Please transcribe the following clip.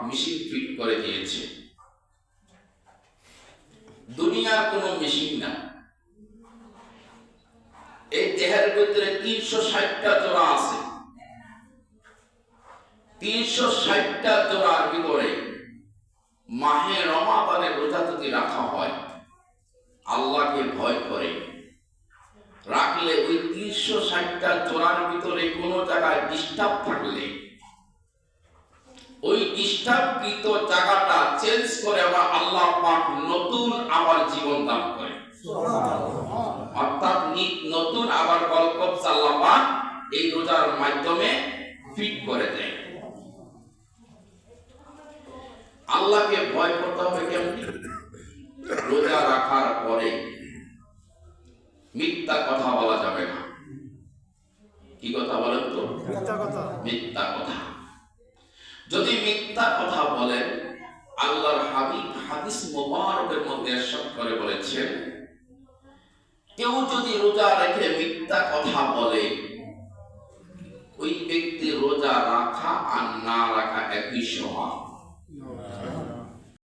Machine fit করে দিয়েছে। দুনিয়ার কোনো মেশিন না। এই দেহের ভিতরে 360টা জোড়া আছে। 360টা জোড়ার ভিতরে মাহে রমাদানের রোজা যদি রাখা হয়, আল্লাহকে ভয় করে রাখলে ওই 360টা জোড়ার ভিতরে কোনো জায়গায় ডিস্টার্ব থাকলে ওই ডিস্টার্বকৃত জায়গাটা চেঞ্জ করে আবার আল্লাহ পাক নতুন আবার জীবন দান করে। অর্থাৎ নতুন আবার কলকব আল্লাহ পাক এই রোজার মাধ্যমে ফিট করে দেয়। আল্লাহকে ভয় করতে হবে কেমন? রোজা রাখার পরে মিথ্যা কথা বলা যাবে না। কি কথা বলেন তো? মিথ্যা কথা। যদি মিথ্যা কথা বলেন, আল্লাহর হাবিব হাদিস মুবারকের মধ্যে ইরশাদ করে বলেছেন, কেউ যদি রোজা রেখে মিথ্যা কথা বলে, ওই ব্যক্তি রোজা রাখা আর না রাখা একই সমান।